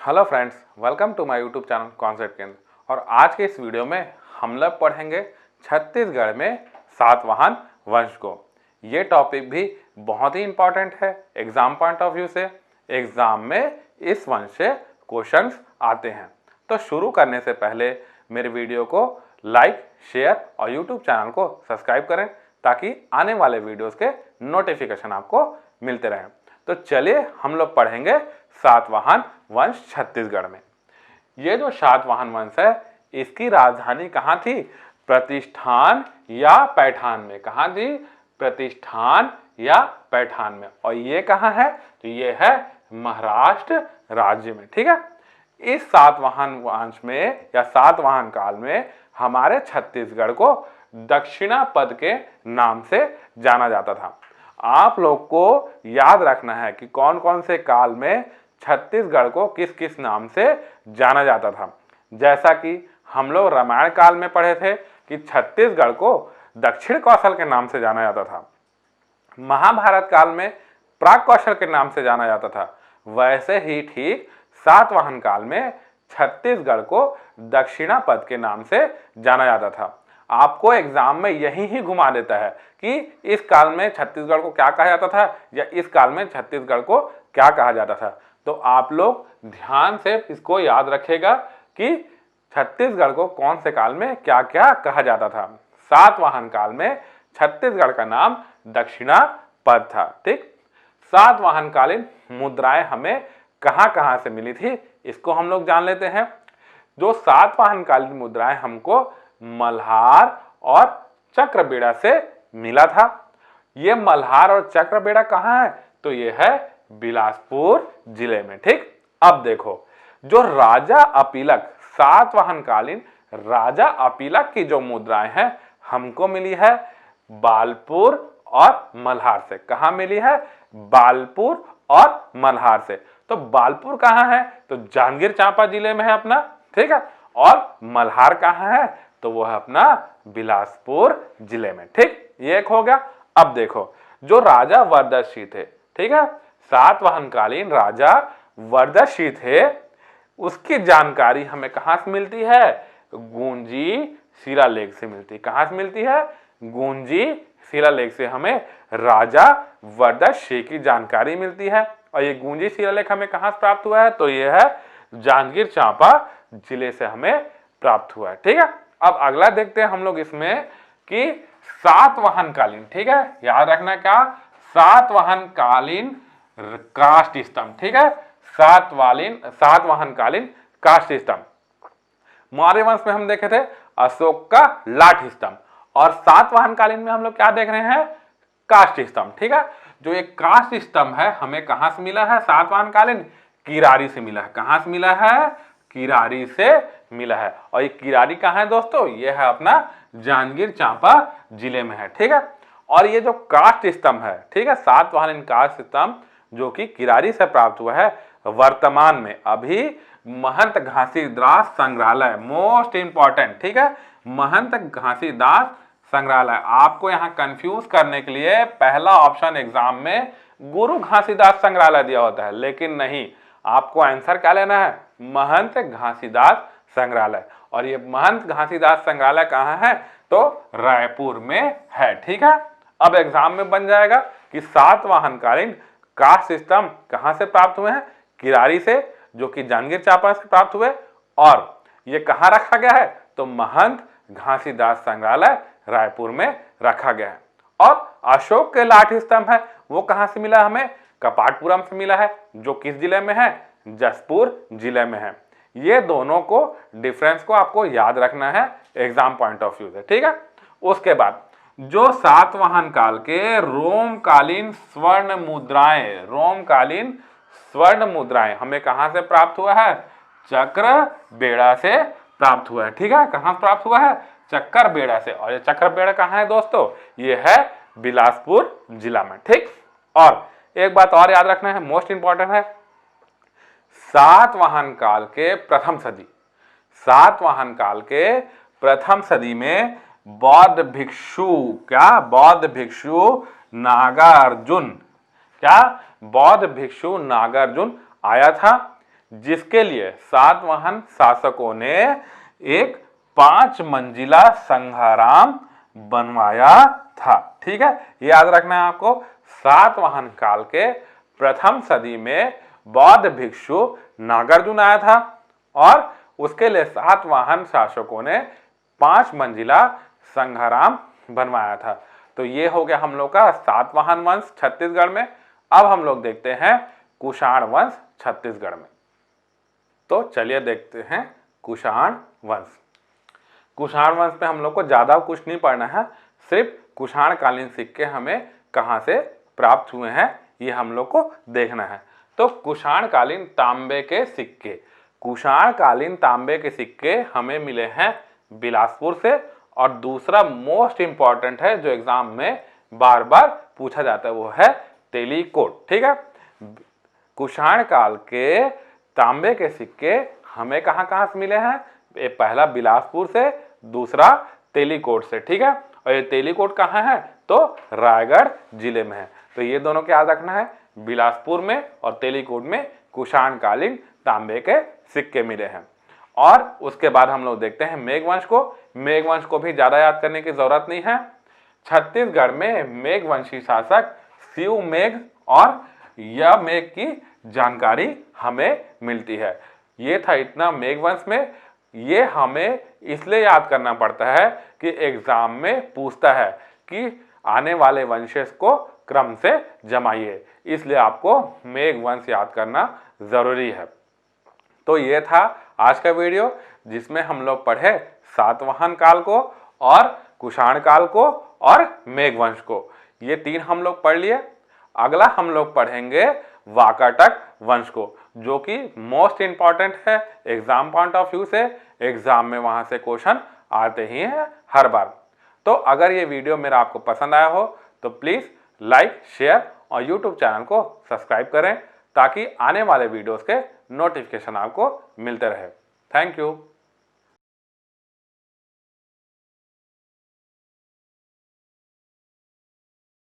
Hello friends, welcome to my YouTube channel concept Kendra. और आज के इस वीडियो में हम लोग पढ़ेंगे छत्तीसगढ़ में सातवाहन वंश को। ये टॉपिक भी बहुत ही इंपॉर्टेंट है एग्जाम पॉइंट ऑफ व्यू से। एग्जाम में इस वंश से क्वेश्चंस आते हैं। तो शुरू करने से पहले मेरे वीडियो को लाइक, शेयर और यूट्यूब चैनल को सब्सक्राइब करें ताकि आने वाले वीडियोस के नोटिफिकेशन आपको मिलते रहें। तो चलिए हम लोग पढ़ेंगे सातवाहन वंश छत्तीसगढ़ में। ये जो सातवाहन वंश है इसकी राजधानी कहाँ थी? प्रतिष्ठान या पैठान में। कहाँ थी? प्रतिष्ठान या पैठान में। और ये कहाँ है? तो ये है महाराष्ट्र राज्य में। ठीक है। इस सातवाहन वंश में या सातवाहन काल में हमारे छत्तीसगढ़ को दक्षिणापद के नाम से जाना जाता था। आप लोग को याद रखना है कि कौन कौन से काल में छत्तीसगढ़ को किस किस नाम से जाना जाता था। जैसा कि हम लोग रामायण काल में पढ़े थे कि छत्तीसगढ़ को दक्षिण कौशल के नाम से जाना जाता था। महाभारत काल में प्राग कौशल के नाम से जाना जाता था। वैसे ही ठीक सातवाहन काल में छत्तीसगढ़ को दक्षिणापद के नाम से जाना जाता था। आपको एग्जाम में यही ही घुमा देता है कि इस काल में छत्तीसगढ़ को क्या कहा जाता था या इस काल में छत्तीसगढ़ को क्या कहा जाता था। तो आप लोग ध्यान से इसको याद रखिएगा कि छत्तीसगढ़ को कौन से काल में क्या क्या कहा जाता था। सातवाहन काल में छत्तीसगढ़ का नाम दक्षिणापद था। ठीक। सातवाहन कालीन मुद्राएं हमें कहां कहां से मिली थी इसको हम लोग जान लेते हैं। जो सातवाहन कालीन मुद्राएं हमको मल्हार और चक्रबेड़ा से मिला था। ये मल्हार और चक्रबेड़ा कहाँ है? तो ये है बिलासपुर जिले में। ठीक। अब देखो, जो राजा अपीलक सातवाहन कालीन राजा अपीलक की जो मुद्राएं हैं हमको मिली है बालपुर और मल्हार से। कहाँ मिली है? बालपुर और मल्हार से। तो बालपुर कहाँ है? तो जांजगीर चांपा जिले में है अपना। ठीक है। और मल्हार कहाँ है? तो वो है अपना बिलासपुर जिले में। ठीक। ये एक हो गया। अब देखो, जो राजा वरदर्शी थे, ठीक है, सातवाहन कालीन राजा वरदर्शी थे, उसकी जानकारी हमें कहां से मिलती है? गूंजी शिलालेख से मिलती है। कहां से मिलती है? गूंजी शिलालेख से हमें राजा वरदर्शी की जानकारी मिलती है। और ये गूंजी शिलालेख हमें कहां से प्राप्त हुआ है? तो ये है जांजगीर चांपा जिले से हमें प्राप्त हुआ है। ठीक है। अब अगला देखते हैं हम लोग इसमें कि सातवाहन कालीन, ठीक है, याद रखना क्या? सातवाहन कालीन काष्ठ स्तंभ। ठीक है। सातवाहन कालीन काष्ठ स्तंभ। मौर्य वंश में हम देखे थे अशोक का लाठ स्तंभ, और सातवाहन कालीन में हम लोग क्या देख रहे हैं? काष्ठ स्तंभ। ठीक है। जो एक काष्ठ स्तंभ है हमें कहां से मिला है? सातवाहन कालीन किरारी से मिला है। कहां से मिला है? किरारी से मिला है। और ये किरारी कहां है दोस्तों? ये है अपना जांजगीर चांपा जिले में है। ठीक है। और ये जो काष्ठ स्तंभ है, ठीक है, सातवाहन काष्ठ स्तंभ जो कि किरारी से प्राप्त हुआ है, वर्तमान में अभी महंत घासीदास संग्रहालय, मोस्ट इंपॉर्टेंट, ठीक है, महंत घासीदास संग्रहालय। आपको यहाँ कंफ्यूज करने के लिए पहला ऑप्शन एग्जाम में गुरु घासीदास संग्रहालय दिया होता है, लेकिन नहीं, आपको आंसर क्या लेना है? महंत घासीदास संग्रहालय। और ये महंत घासीदास संग्रहालय कहाँ है? तो रायपुर में है। ठीक है। अब एग्जाम में बन जाएगा कि सातवाहन कालीन काष्ठ स्तंभ कहां से प्राप्त हुए हैं? किरारी से, जो कि जांजगीर चांपा से प्राप्त हुए। और ये कहां रखा गया है? तो महंत घासीदास संग्रहालय रायपुर में रखा गया है। और अशोक के लाठ स्तंभ है वो कहां से मिला हमें? कपाटपुरम से मिला है, जो किस जिले में है? जसपुर जिले में है। ये दोनों को डिफरेंस को आपको याद रखना है एग्जाम पॉइंट ऑफ व्यू से। ठीक है। उसके बाद जो सातवाहन काल के रोमकालीन स्वर्ण मुद्राएं, रोमकालीन स्वर्ण मुद्राएं हमें कहां से प्राप्त हुआ है? चक्रबेड़ा से प्राप्त हुआ है। ठीक है। कहां प्राप्त हुआ है? चक्रबेड़ा से। और ये चक्रबेड़ा कहां है दोस्तों? ये है बिलासपुर जिला में। ठीक। और एक बात और याद रखना है, मोस्ट इंपॉर्टेंट है, सातवाहन काल के प्रथम सदी, सातवाहन काल के प्रथम सदी में बौद्ध भिक्षु, क्या? बौद्ध भिक्षु नागार्जुन, क्या? बौद्ध भिक्षु नागार्जुन आया था। जिसके लिए सातवाहन शासकों ने एक 5 मंजिला संघाराम बनवाया था। ठीक है, याद रखना है आपको। सातवाहन काल के प्रथम सदी में बौद्ध भिक्षु नागार्जुन आया था और उसके लिए सातवाहन शासकों ने 5 मंजिला संघाराम बनवाया था। तो ये हो गया हम लोग का सातवाहन वंश छत्तीसगढ़ में। अब हम लोग देखते हैं कुषाण वंश छत्तीसगढ़ में। तो चलिए देखते हैं कुषाण वंश। कुषाण वंश में हम लोग को ज़्यादा कुछ नहीं पढ़ना है, सिर्फ कुषाण कालीन सिक्के हमें कहाँ से प्राप्त हुए हैं ये हम लोग को देखना है। तो कुषाण कालीन तांबे के सिक्के, कुषाण कालीन तांबे के सिक्के हमें मिले हैं बिलासपुर से। और दूसरा मोस्ट इंपॉर्टेंट है जो एग्जाम में बार बार पूछा जाता है वो है तेलीकोट। ठीक है, कुषाण काल के तांबे के सिक्के हमें कहाँ कहाँ से मिले हैं? पहला बिलासपुर से, दूसरा तेलीकोट से। ठीक है, और ये तेलीकोट कहाँ है? तो रायगढ़ जिले में है। तो ये दोनों को याद रखना है, बिलासपुर में और तेलीकोट में कुषाण कालीन तांबे के सिक्के मिले हैं। और उसके बाद हम लोग देखते हैं मेघवंश को। मेघवंश को भी ज़्यादा याद करने की जरूरत नहीं है। छत्तीसगढ़ में मेघवंशी शासक शिव मेघ और यमेघ की जानकारी हमें मिलती है। ये था इतना मेघवंश में। ये हमें इसलिए याद करना पड़ता है कि एग्जाम में पूछता है कि आने वाले वंशज को क्रम से जमाइए, इसलिए आपको मेघवंश याद करना जरूरी है। तो ये था आज का वीडियो जिसमें हम लोग पढ़े सातवाहन काल को और कुषाण काल को और मेघवंश को। ये 3 हम लोग पढ़ लिए। अगला हम लोग पढ़ेंगे वाकाटक वंश को, जो कि मोस्ट इंपॉर्टेंट है एग्जाम पॉइंट ऑफ व्यू से। एग्जाम में वहां से क्वेश्चन आते ही हैं हर बार। तो अगर ये वीडियो मेरा आपको पसंद आया हो तो प्लीज़ लाइक, शेयर और यूट्यूब चैनल को सब्सक्राइब करें ताकि आने वाले वीडियोस के नोटिफिकेशन आपको मिलते रहे। Thank you.